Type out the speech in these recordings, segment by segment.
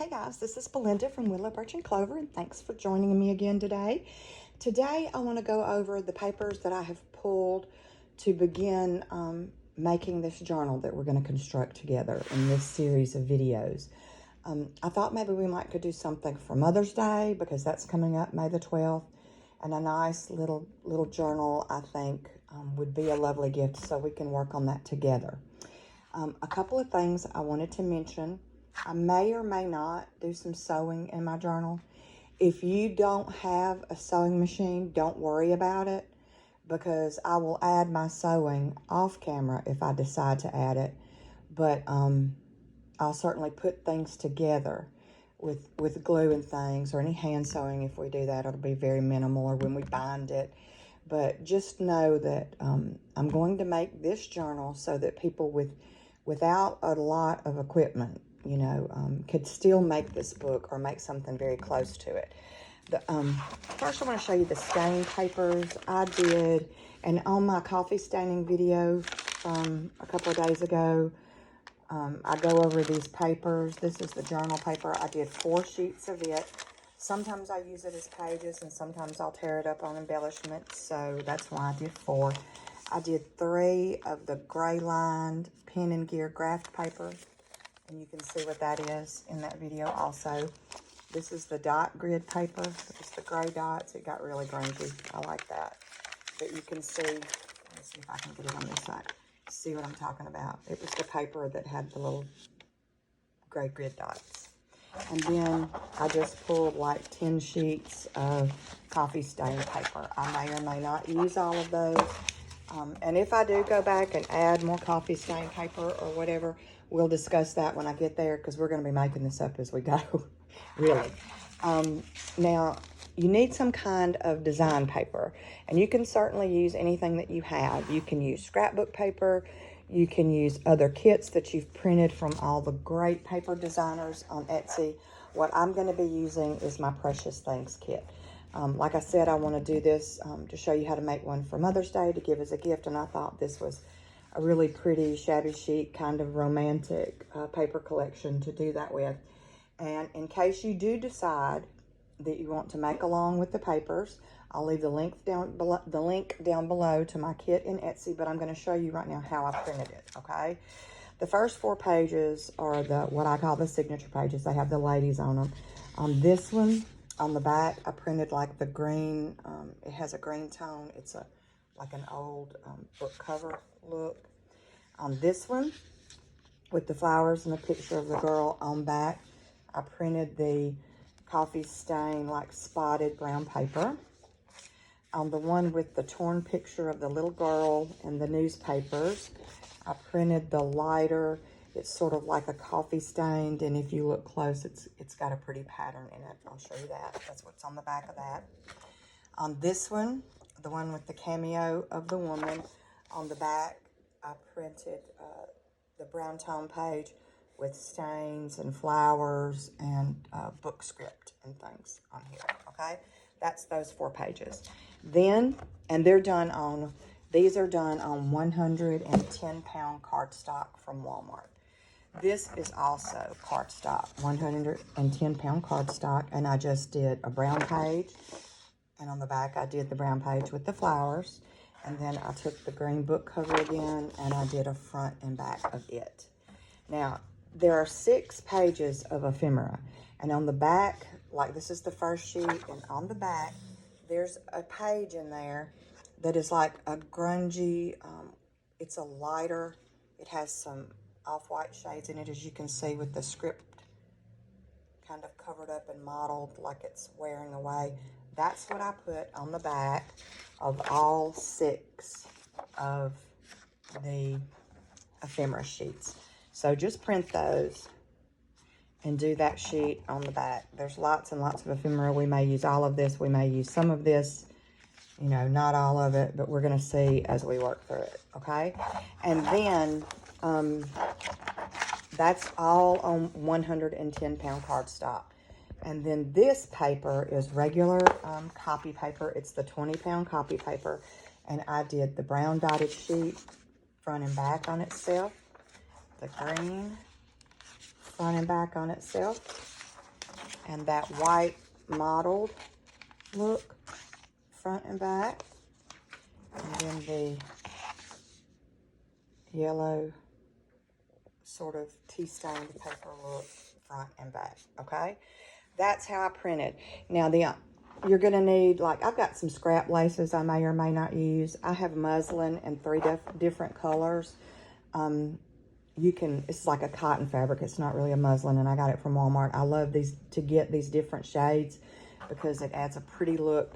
Hey guys, this is Belinda from Willow, Birch and Clover, and thanks for joining me again today. Today I want to go over the papers that I have pulled to begin making this journal that we're going to construct together in this series of videos. I thought maybe we might could do something for Mother's Day because that's coming up May the 12th, and a nice little journal I think would be a lovely gift, so we can work on that together. A couple of things I wanted to mention. I may or may not do some sewing in my journal. If you don't have a sewing machine, don't worry about it, because I will add my sewing off camera if I decide to add it. But I'll certainly put things together with glue and things, or any hand sewing. If we do that, it'll be very minimal, or when we bind it. But just know that I'm going to make this journal so that people without a lot of equipment, you know, could still make this book or make something very close to it. First I want to show you the stain papers I did, and on my coffee staining video from a couple of days ago, I go over these papers. This is the journal paper. I did 4 sheets of it. Sometimes I use it as pages, and sometimes I'll tear it up on embellishments, so that's why I did 4. I did 3 of the gray lined pen and gear graph paper, and you can see what that is in that video also. This is the dot grid paper. It's the gray dots. It got really grungy. I like that. But you can see, let's see if I can get it on this side. See what I'm talking about. It was the paper that had the little gray grid dots. And then I just pulled like 10 sheets of coffee stain paper. I may or may not use all of those. And if I do go back and add more coffee stain paper or whatever, we'll discuss that when I get there, because we're going to be making this up as we go, really. Now, you need some kind of design paper, and you can certainly use anything that you have. You can use scrapbook paper. You can use other kits that you've printed from all the great paper designers on Etsy. What I'm going to be using is my Precious Things kit. Like I said, I want to do this to show you how to make one for Mother's Day to give as a gift, and I thought this was a really pretty shabby chic kind of romantic paper collection to do that with. And in case you do decide that you want to make along with the papers, I'll leave the link down below to my kit in Etsy, but I'm going to show you right now how I printed it, okay? The first 4 pages are what I call the signature pages. They have the ladies on them. On this one, on the back, I printed like the green. It has a green tone. It's like an old book cover look. On this one, with the flowers and the picture of the girl on back, I printed the coffee stain like spotted brown paper. On the one with the torn picture of the little girl and the newspapers, I printed the lighter. It's sort of like a coffee stained, and if you look close, it's got a pretty pattern in it. I'll show you that. That's what's on the back of that. On this one, the one with the cameo of the woman, on the back, I printed the brown tone page with stains and flowers and book script and things on here, okay? That's those 4 pages. Then, and these are done on 110-pound cardstock from Walmart. This is also cardstock, 110-pound cardstock, and I just did a brown page, and on the back I did the brown page with the flowers, and then I took the green book cover again, and I did a front and back of it. Now, there are 6 pages of ephemera, and on the back, like this is the first sheet, and on the back, there's a page in there that is like a grungy, it's a lighter, it has some off-white shades in it, as you can see, with the script kind of covered up and mottled like it's wearing away. That's what I put on the back of all 6 of the ephemera sheets. So just print those and do that sheet on the back. There's lots and lots of ephemera. We may use all of this. We may use some of this, you know, not all of it, but we're going to see as we work through it, okay? And then that's all on 110-pound cardstock. And then this paper is regular copy paper. It's the 20-pound copy paper. And I did the brown dotted sheet front and back on itself, the green front and back on itself, and that white mottled look, front and back. And then the yellow sort of tea-stained paper look, front and back, okay? That's how I printed. Now, you're going to need, like, I've got some scrap laces I may or may not use. I have muslin in 3 different colors. It's like a cotton fabric. It's not really a muslin, and I got it from Walmart. I love to get these different shades because it adds a pretty look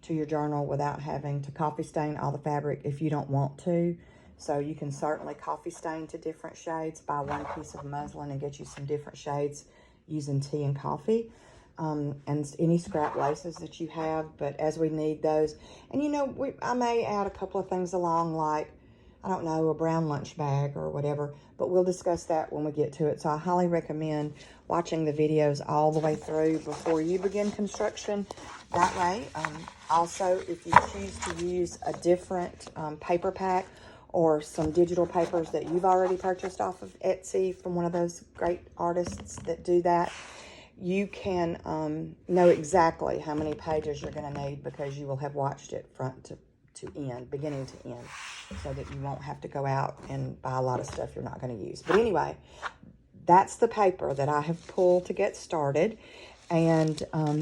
to your journal without having to coffee stain all the fabric if you don't want to. So you can certainly coffee stain to different shades, buy one piece of muslin and get you some different shades using tea and coffee, and any scrap laces that you have. But as we need those, and you know, I may add a couple of things along, like, I don't know, a brown lunch bag or whatever, but we'll discuss that when we get to it. So I highly recommend watching the videos all the way through before you begin construction. That way, also, if you choose to use a different paper pack or some digital papers that you've already purchased off of Etsy from one of those great artists that do that, you can know exactly how many pages you're going to need because you will have watched it front to end, beginning to end, so that you won't have to go out and buy a lot of stuff you're not going to use. But anyway, that's the paper that I have pulled to get started. And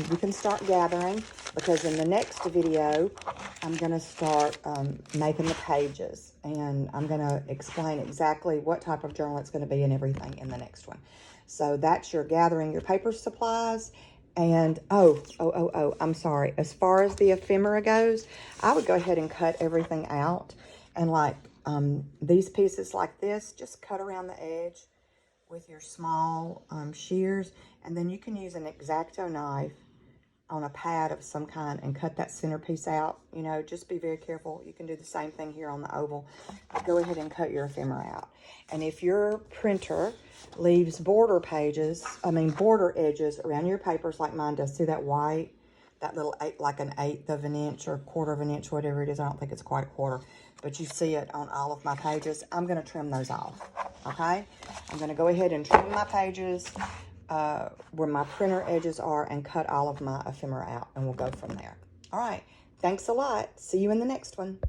you can start gathering, because in the next video, I'm going to start making the pages. And I'm going to explain exactly what type of journal it's going to be and everything in the next one. So that's your gathering your paper supplies. And, I'm sorry. As far as the ephemera goes, I would go ahead and cut everything out. And like these pieces like this, just cut around the edge with your small shears, and then you can use an X-Acto knife on a pad of some kind and cut that centerpiece out. You know, just be very careful. You can do the same thing here on the oval. Go ahead and cut your ephemera out. And if your printer leaves border edges around your papers like mine does, see that white, that little like an 1/8 of an inch or 1/4 of an inch, whatever it is. I don't think it's quite a quarter, but you see it on all of my pages. I'm going to trim those off, okay? I'm going to go ahead and trim my pages where my printer edges are and cut all of my ephemera out, and we'll go from there. All right. Thanks a lot. See you in the next one.